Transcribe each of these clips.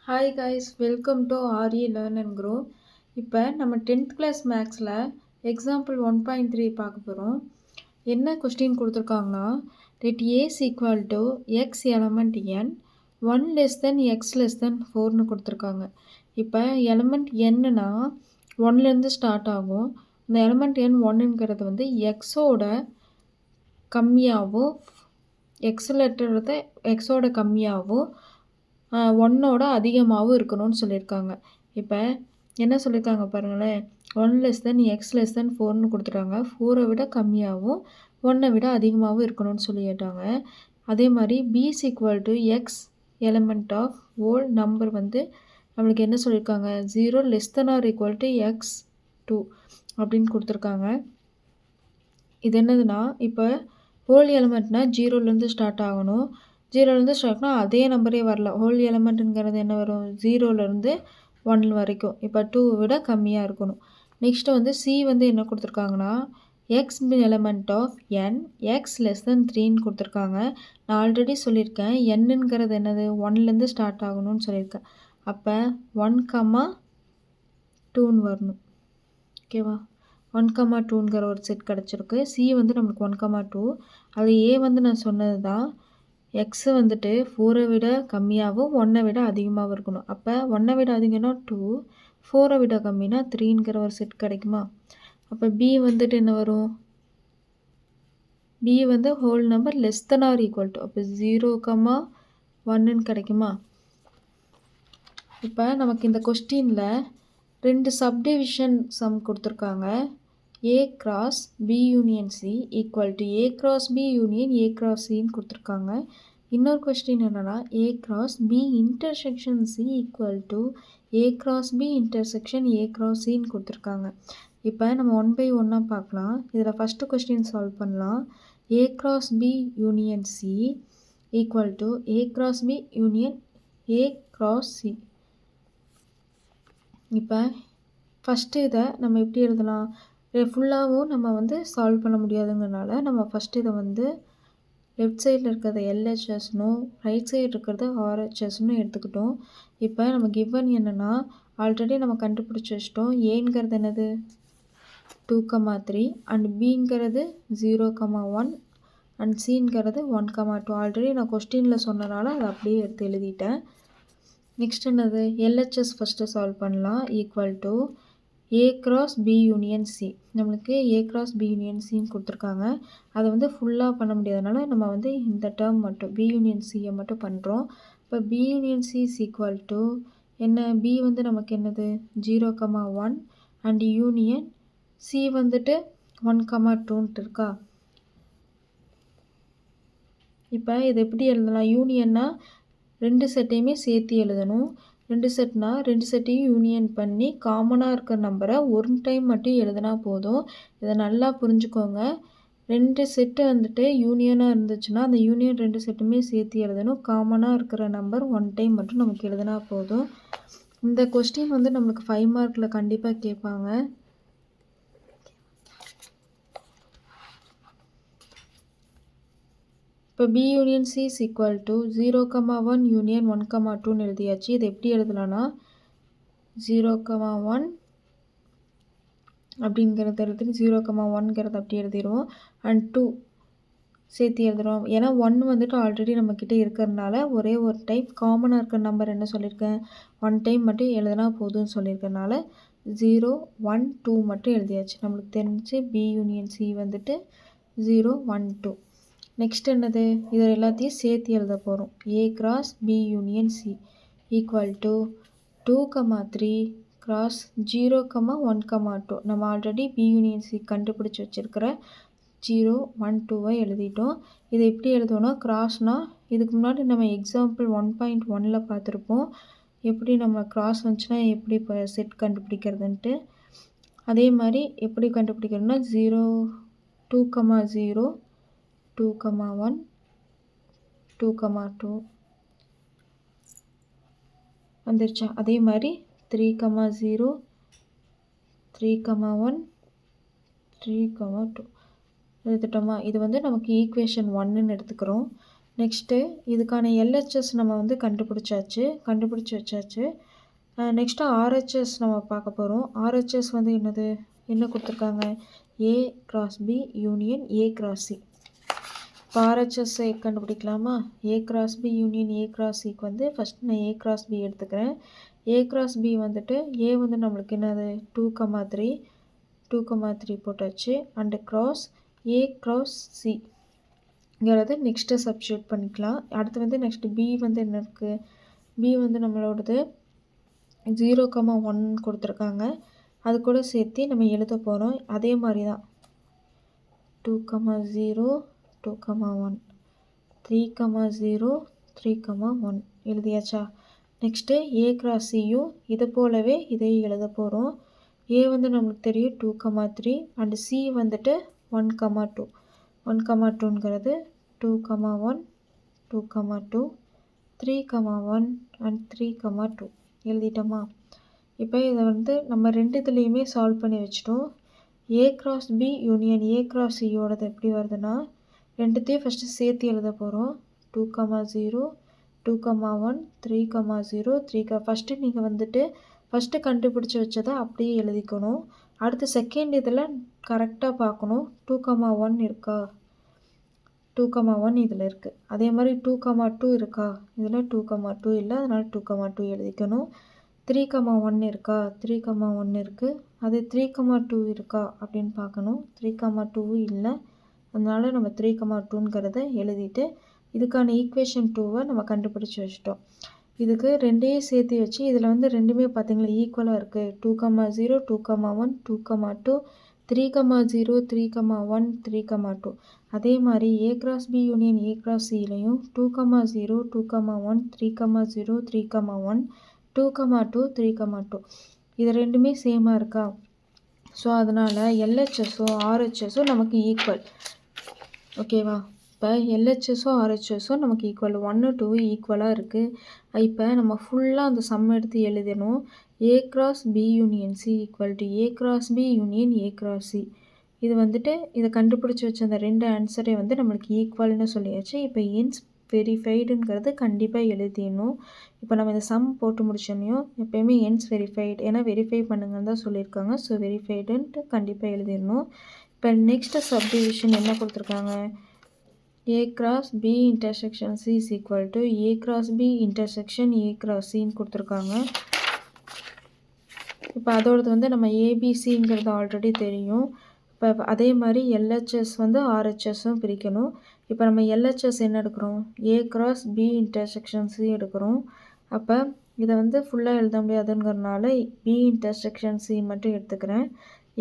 Hi guys, welcome to RE learn and grow. இப்போ நம்ம 10th class மேக்ஸில் example 1.3 பார்க்க போகிறோம். என்ன கொஸ்டின் கொடுத்துருக்காங்கன்னா, let a is equal to x element n 1 less than x less than 4ன்னு கொடுத்துருக்காங்க. இப்போ எலமெண்ட் என்னன்னா 1லேருந்து ஸ்டார்ட் ஆகும். இந்த எலமெண்ட் n 1ங்கிறது வந்து எக்ஸோட கம்மியாகவும் எக்ஸ் லெட்டர் எக்ஸோட கம்மியாகவும் 1ஓட அதிகமாகவும் இருக்கணும்னு சொல்லியிருக்காங்க. இப்போ என்ன சொல்லியிருக்காங்க பாருங்களேன், 1 less than x less than 4ன்னு கொடுத்துட்டாங்க. 4ஐ விட கம்மியாகவும் 1ஐ விட அதிகமாகவும் இருக்கணும்னு சொல்லிட்டாங்க. அதே மாதிரி b is equal to x element of whole number வந்து நம்மளுக்கு என்ன சொல்லியிருக்காங்க, 0 less than or equal to x2 அப்படின்னு கொடுத்துருக்காங்க. இது என்னதுன்னா, இப்போ ஹோல் எலிமெண்ட்னா 0லேருந்து ஸ்டார்ட் ஆகணும். 0லேருந்து ஸ்டார்ட்னா அதே நம்பரே வரல. ஹோல் எலிமெண்ட்டுங்கிறது என்ன வரும், 0லேருந்து 1 வரைக்கும். இப்போ 2 விட கம்மியாக இருக்கணும். நெக்ஸ்ட்டு வந்து சி வந்து என்ன கொடுத்துருக்காங்கன்னா, X element of N X less than 3ன்னு கொடுத்துருக்காங்க. நான் ஆல்ரெடி சொல்லியிருக்கேன், என்னங்கிறது என்னது 1லேருந்து ஸ்டார்ட் ஆகணும்னு சொல்லியிருக்கேன். அப்போ 1,2ன்னு வரணும். ஓகேவா, 1,2ங்கிற ஒரு செட் கிடச்சிருக்கு. சி வந்து நம்மளுக்கு 1,2. அது ஏ வந்து நான் சொன்னது தான், எக்ஸு வந்துட்டு 4ஐ விட கம்மியாகவும் 1ஐ விட அதிகமாகவும் இருக்கணும். அப்போ 1ஐ விட அதிகம்னா 2, 4ஐ விட கம்மினா 3ங்கிற ஒரு செட் கிடைக்குமா. அப்போ பி வந்துட்டு என்ன வரும், பி வந்து whole number less than or equal to, அப்போ 0,1ன்னு கிடைக்குமா. இப்போ நமக்கு இந்த கொஸ்டினில் 2 சப்டிவிஷன் சம் கொடுத்துருக்காங்க. A cross B union C equal to A cross B union A cross Cன்னு கொடுத்துருக்காங்க. இன்னொரு கொஸ்டின் என்னென்னா, A cross B intersection C equal to A cross B intersection A cross Cன்னு கொடுத்துருக்காங்க. இப்போ நம்ம 1 by 1 பார்க்கலாம். இதில் ஃபஸ்ட்டு கொஸ்டின் சால்வ் பண்ணலாம். A cross B union C equal to A cross B union A cross C. இப்போ first இதை நம்ம எப்படி எழுதலாம், ஃபுல்லாகவும் நம்ம வந்து சால்வ் பண்ண முடியாதுங்கிறனால நம்ம ஃபஸ்ட்டு இதை வந்து லெஃப்ட் சைடில் இருக்கிறத எல்ஹெச்எஸ்னும் ரைட் சைடு இருக்கிறத ஆர்ஹெச்எஸ்னும் எடுத்துக்கிட்டோம். இப்போ நம்ம கிவன் என்னென்னா, ஆல்ரெடி நம்ம கண்டுபிடிச்சி வச்சிட்டோம். ஏங்கிறது என்னது 2,3 அண்ட் பிங்கிறது 0,1 அண்ட் சிங்கிறது 1,2. ஆல்ரெடி நான் கொஸ்டினில் சொன்னனால அதை அப்படியே எடுத்து எழுதிட்டேன். நெக்ஸ்ட் என்னது, எல்ஹெச்எஸ் ஃபஸ்ட்டு சால்வ் பண்ணலாம். Equal to A cross B union C. நம்மளுக்கு A cross B union Cன்னு கொடுத்துருக்காங்க. அதை வந்து ஃபுல்லாக பண்ண முடியாதனால நம்ம வந்து இந்த டேர்ம் மட்டும் B union Cயை மட்டும் பண்ணுறோம். இப்போ B union C is equal to என்ன, B வந்து நமக்கு என்னது 0,1 அண்ட் யூனியன் C வந்துட்டு 1,2ன்ட்டு இருக்கா. இப்போ இது எப்படி எழுதலாம், யூனியன்னா 2 செட்டையுமே சேர்த்து எழுதணும். 2 செட்னா 2 செட்டையும் யூனியன் பண்ணி காமனாக இருக்கிற நம்பரை ஒரு டைம் மட்டும் எழுதினா போதும். இதை நல்லா புரிஞ்சுக்கோங்க. 2 செட்டு வந்துட்டு யூனியனாக இருந்துச்சுன்னா அந்த யூனியன் 2 செட்டுமே சேர்த்து எழுதணும். காமனாக இருக்கிற நம்பர் 1 டைம் மட்டும் நமக்கு எழுதினா போதும். இந்த கொஸ்டின் வந்து நம்மளுக்கு 5 மார்க்கில் கண்டிப்பாக கேட்பாங்க. இப்போ B union C is equal to 0,1 union 1,2ன்னு எழுதியாச்சு. இது எப்படி எழுதலாம்னா, 0,1 அப்படிங்கிறத எழுதி 0,1ங்கிறத அப்படி எழுதிடுவோம். அண்ட் 2 சேர்த்து எழுதுகிறோம். ஏன்னா 1 வந்துட்டு ஆல்ரெடி நம்மக்கிட்ட இருக்கிறதுனால ஒரே ஒரு டைப் காமனாக இருக்கிற நம்பர் என்ன சொல்லியிருக்கேன், 1 டைம் மட்டும் எழுதினா போதும்னு சொல்லியிருக்கனால 0, 1, 2 மட்டும் எழுதியாச்சு. நம்மளுக்கு தெரிஞ்சு B யூனியன் C வந்துட்டு 0, 1, 2. நெக்ஸ்ட் என்னது, இதை எல்லாத்தையும் சேர்த்து எழுத போகிறோம். A cross B union C equal to 2,3 cross 0,1,2. நம்ம ஆல்ரெடி B union C கண்டுபிடிச்சி வச்சுருக்கிற 0, 1, 2ஐ எழுதிட்டோம். இதை எப்படி எழுதுவோம்னா, கிராஸ்னால் இதுக்கு முன்னாடி நம்ம எக்ஸாம்பிள் 1.1ல் பார்த்துருப்போம். எப்படி நம்ம கிராஸ் வந்துச்சுன்னா எப்படி இப்போ செட் கண்டுபிடிக்கிறதுன்ட்டு. அதே மாதிரி எப்படி கண்டுபிடிக்கிறதுனா 0, 2,0 2,1 2,2 வந்துருச்சா. அதே மாதிரி 3,0 3,1 3,2 எழுதிட்டோமா. இது வந்து நமக்கு ஈக்குவேஷன் 1ன்னு எடுத்துக்கிறோம். நெக்ஸ்ட்டு இதுக்கான எல்ஹெச்எஸ் நம்ம வந்து கண்டுபிடிச்சி வச்சாச்சு. நெக்ஸ்ட்டு ஆர்ஹெச்எஸ் நம்ம பார்க்க போகிறோம். ஆர்ஹெச்எஸ் வந்து என்ன கொடுத்துருக்காங்க? A cross B union A cross C. இப்போ ஆர்ஹெச்எஸ் கண்டுபிடிக்கலாமா? A cross B union A cross சிக்கு வந்து ஃபஸ்ட்டு நான் ஏ கிராஸ் பி எடுத்துக்கிறேன். ஏ கிராஸ் பி வந்துட்டு ஏ வந்து நம்மளுக்கு 2,3 2,3 போட்டாச்சு. And cross A cross C ங்கிறது நெக்ஸ்ட்டு சப்ஸ்டியூட் பண்ணிக்கலாம். அடுத்து வந்து நெக்ஸ்ட்டு பி வந்து என்ன இருக்குது? பி வந்து நம்மளோடது 0,1 கொடுத்துருக்காங்க. அது கூட சேர்த்து நம்ம எழுத போகிறோம். அதே மாதிரி தான் 2,0 2,1 3,0 3,1 எழுதியாச்சா? நெக்ஸ்ட்டு ஏ கிராஸ் சியும் இது போலவே இதையும் எழுத போகிறோம். ஏ வந்து நம்மளுக்கு தெரியும் 2,3 அண்டு சி வந்துட்டு 1,2 1,2ங்கிறது 2,1 2,2 3,1 அண்ட் 3,2 எழுதிட்டோமா? இப்போ இதை வந்து நம்ம ரெண்டுத்துலேயுமே சால்வ் பண்ணி வச்சிட்டோம். A cross B union A cross சியோடது எப்படி வருதுன்னா ரெண்டுத்தையும் ஃபஸ்ட்டு சேர்த்து எழுத போகிறோம். 2,0 2,1 3,0 3 ஃபஸ்ட்டு நீங்கள் வந்துட்டு ஃபஸ்ட்டு கண்டுபிடிச்சி வச்சதை அப்படியே எழுதிக்கணும். அடுத்து செகண்ட் இதில் கரெக்டாக பார்க்கணும். 2,1 இருக்கா? 2,1 இதில் இருக்குது. அதே மாதிரி 2,2 இருக்கா? இதில் 2,2 இல்லை, அதனால் 2,2 எழுதிக்கணும். 3,1 இருக்கா? 3,1 இருக்குது. அது 3,2 இருக்கா அப்படின்னு பார்க்கணும். 3,2 இல்லை, அதனால் நம்ம 3,2ங்கிறத எழுதிட்டு இதுக்கான ஈக்குவேஷன் 2வை நம்ம கண்டுபிடிச்சி வச்சிட்டோம். இதுக்கு ரெண்டையும் சேர்த்து வச்சு இதில் வந்து ரெண்டுமே பார்த்தீங்களா ஈக்குவலாக இருக்குது. 2,0 2,1 2,2 3,0 3,1 3,2. அதே மாதிரி A cross B union A cross சிலையும் 2,0 2,1 3,0 3,1 2,2 3,2 இது ரெண்டுமே சேமாக இருக்கா? ஸோ அதனால் எல்ஹெச்எஸும் ஆர்ஹெச்எஸும் நமக்கு ஈக்குவல். ஓகேவா? இப்போ எல்ஹெச்எஸும் ஆர்ஹெச்எஸும் நமக்கு ஈக்குவல் 1 2 ஈக்குவலாக இருக்குது. இப்போ நம்ம ஃபுல்லாக அந்த சம் எடுத்து எழுதணும். A cross B union C equal to A cross B union A cross C. இது வந்துட்டு இதை கண்டுபிடிச்சி வச்ச அந்த ரெண்டு ஆன்சரே வந்து நம்மளுக்கு ஈக்குவல்னு சொல்லியாச்சு. இப்போ என்ஸ் வெரிஃபைடுங்கிறது கண்டிப்பாக எழுதிடணும். இப்போ நம்ம இந்த சம் போட்டு முடிச்சோன்னையும் எப்போயுமே என்ஸ் வெரிஃபைடு, ஏன்னா வெரிஃபை பண்ணுங்கன்னு தான் சொல்லியிருக்காங்க. ஸோ வெரிஃபைடுன்ட்டு கண்டிப்பாக எழுதிடணும். இப்போ நெக்ஸ்ட்டு சப்டிவிஷன் என்ன கொடுத்துருக்காங்க? A cross B intersection C is equal to A cross B intersection A cross சின்னு கொடுத்துருக்காங்க. இப்போ அதோடது வந்து நம்ம ஏபிசிங்கிறது ஆல்ரெடி தெரியும். இப்போ அதே மாதிரி எல்ஹெச்எஸ் வந்து ஆர்ஹெச்எஸும் பிரிக்கணும். இப்போ நம்ம எல்ஹெச்எஸ் என்ன எடுக்கிறோம்? A cross B intersection C எடுக்கிறோம். அப்போ இதை வந்து ஃபுல்லாக எழுத முடியாதுங்கிறதுனால பி இன்டர்செக்ஷன் சி மட்டும் எடுத்துக்கிறேன்.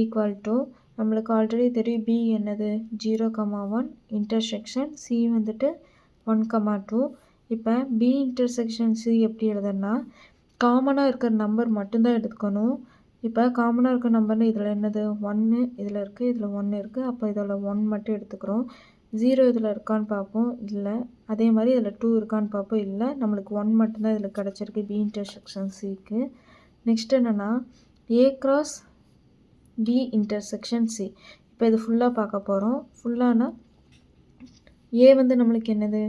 ஈக்குவல் டு நம்மளுக்கு ஆல்ரெடி தெரியும் பி என்னது 0,1 இன்டர்செக்ஷன் சி வந்துட்டு 1,2. இப்போ பி இன்டர்செக்ஷன் சி எப்படி எழுதுன்னா காமனாக இருக்கிற நம்பர் மட்டும்தான் எடுத்துக்கணும். இப்போ காமனாக இருக்கிற நம்பர்னு இதில் என்னது 1 இதில் இருக்குது, இதில் 1 இருக்குது. அப்போ இதில் 1 மட்டும் எடுத்துக்கிறோம். 0 இதில் இருக்கான்னு பார்ப்போம், இல்லை. அதே மாதிரி இதில் 2 இருக்கான்னு பார்ப்போம், இல்லை. நம்மளுக்கு 1 மட்டும்தான் இதில் கிடச்சிருக்கு பி இன்டர்செக்ஷன் சிக்கு. நெக்ஸ்ட் என்னென்னா A cross B intersection C. இப்போ இது ஃபுல்லாக பார்க்க போகிறோம். ஃபுல்லானா ஏ வந்து நம்மளுக்கு என்னது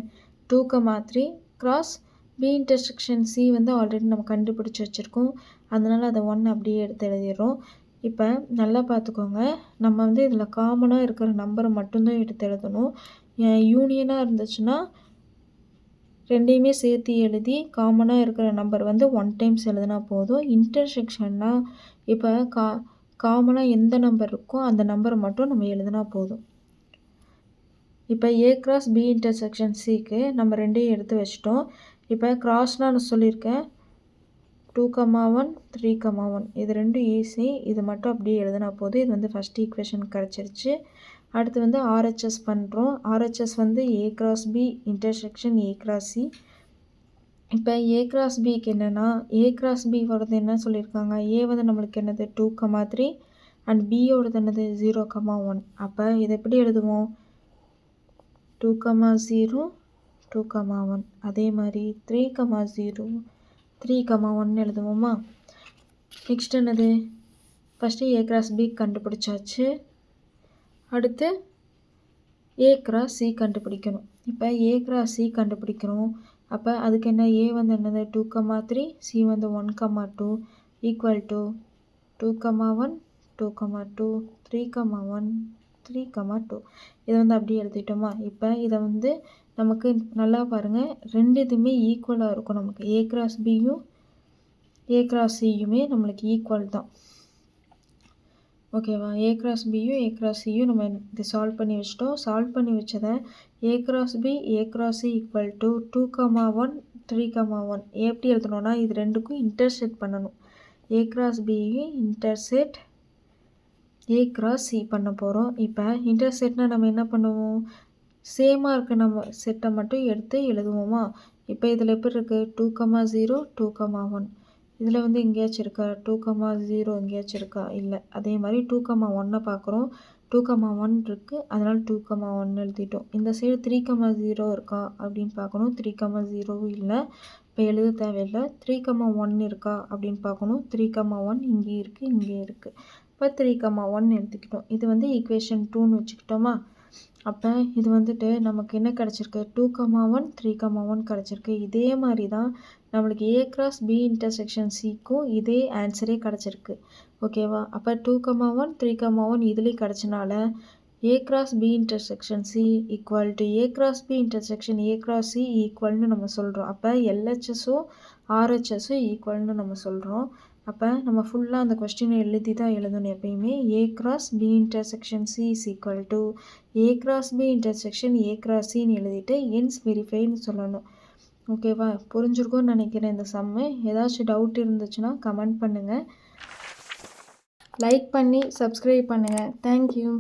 2,3 கிராஸ் பி இன்டர்செக்ஷன் சி வந்து ஆல்ரெடி நம்ம கண்டுபிடிச்சி வச்சுருக்கோம். அதனால் அதை 1 அப்படியே எடுத்து எழுதிடுறோம். இப்போ நல்லா பார்த்துக்கோங்க, நம்ம வந்து இதில் காமனாக இருக்கிற நம்பரை மட்டும்தான் எடுத்து எழுதணும். யூனியனாக இருந்துச்சுன்னா ரெண்டையுமே சேர்த்து எழுதி காமனாக இருக்கிற நம்பர் வந்து 1 டைம்ஸ் எழுதினா போதும். இன்டர்செக்ஷன்னா இப்போ காமனாக எந்த நம்பர் இருக்கோ அந்த நம்பரை மட்டும் நம்ம எழுதினா போதும். இப்போ ஏ கிராஸ் பி இன்டர்செக்ஷன் சிக்கு நம்ம ரெண்டையும் எடுத்து வச்சிட்டோம். இப்போ கிராஸ்னால் நான் சொல்லியிருக்கேன் 2,1 3,1 இது ரெண்டும் ஈஸி. இது மட்டும் அப்படியே எழுதினா போதும். இது வந்து ஃபஸ்ட் ஈக்குவேஷன் கிடச்சிருச்சு. அடுத்து வந்து ஆர்ஹெச்எஸ் பண்ணுறோம். ஆர்ஹெச்எஸ் வந்து A cross B intersection A cross C. இப்போ ஏ கிராஸ் பிக்கு என்னென்னா ஏ கிராஸ் பி வரது என்ன சொல்லியிருக்காங்க? ஏ வந்து நம்மளுக்கு என்னது 2,3 அண்ட் பியோடது என்னது 0,1. அப்போ இதை எப்படி எழுதுவோம்? 2,0 2,1. அதே மாதிரி 3,0 3,1 எழுதுவோமா? நெக்ஸ்ட் என்னது? ஃபஸ்ட்டு ஏ கிராஸ் பி கண்டுபிடிச்சாச்சு. அடுத்து ஏ கிராஸ் சி கண்டுபிடிக்கணும். இப்போ A கிராஸ் C கண்டுபிடிக்கிறோம். அப்போ அதுக்கு என்ன A வந்து என்னது 2,3 C வந்து 1,2 ஈக்குவல் டு 2,1 2,2 3,1 3,2 இதை வந்து அப்படியே எழுதிட்டோமா. இப்போ இதை வந்து நமக்கு நல்லா பாருங்கள், ரெண்டு இதுவுமே ஈக்குவலாக இருக்கும். நமக்கு A கிராஸ் பியும் A கிராஸ் சியுமே நம்மளுக்கு ஈக்குவல் தான். ஓகேவா. A கிராஸ் பியும் A கிராஸ் சியும் நம்ம இதை சால்வ் பண்ணி வச்சிட்டோம். சால்வ் பண்ணி வச்சதை A cross B A cross C equal to 2,1 3,1 எப்படி எழுதணும்னா இது ரெண்டுக்கும் இன்டர்செக்ட் பண்ணணும். A கிராஸ் பியும் இன்டர்செக்ட் A கிராஸ் சி பண்ண போகிறோம். இப்போ இன்டர்செக்ட்னா நம்ம என்ன பண்ணுவோம், சேமாக இருக்க நம்ம செட்டை மட்டும் எடுத்து எழுதுவோமா. இப்போ இதில் எப்படி இருக்குது 2,0 2,1 இதில் வந்து எங்கேயாச்சும் இருக்கா 2,0 எங்கேயாச்சும் இருக்கா இல்லை. அதே மாதிரி 2,1 பார்க்குறோம் 2,1 இருக்குது, அதனால் 2,1 எழுதிட்டோம். இந்த சைடு 3,0 இருக்கா அப்படின்னு பார்க்கணும், 3,0 இல்லை, இப்போ எழுத தேவையில்லை. 3,1 இருக்கா அப்படின்னு பார்க்கணும், 3,1 இங்கே இருக்குது இங்கே இருக்குது. இப்போ 3,1 எடுத்துக்கிட்டோம். இது வந்து ஈக்குவேஷன் 2ன்னு வச்சுக்கிட்டோமா. அப்போ இது வந்துட்டு நமக்கு என்ன கிடச்சிருக்கு 2,1 3,1 கிடச்சிருக்கு. இதே மாதிரி தான் நம்மளுக்கு A கிராஸ் B இன்டர்செக்ஷன் சிக்கும் இதே ஆன்சரே கிடச்சிருக்கு. ஓகேவா. அப்போ 2,1 3,1 இதுலேயும் கிடச்சனால A cross B intersection C equal to A cross B intersection A cross C ஈக்குவல்னு நம்ம சொல்கிறோம். அப்போ LHSும் RHSும் ஈக்குவல்னு நம்ம சொல்கிறோம். அப்போ நம்ம ஃபுல்லாக அந்த கொஸ்டினை எழுதி தான் எழுதணும் எப்பயுமே. A cross B intersection C is equal to A cross B intersection A cross Cன்னு எழுதிட்டு என்ஸ் வெரிஃபைன்னு சொல்லணும். ஓகேவா. புரிஞ்சிருக்கும்னு நினைக்கிறேன் இந்த சம்மு. ஏதாச்சும் டவுட் இருந்துச்சுன்னா கமெண்ட் பண்ணுங்கள். லைக் பண்ணி சப்ஸ்கிரைப் பண்ணுங்கள். தேங்க்யூ.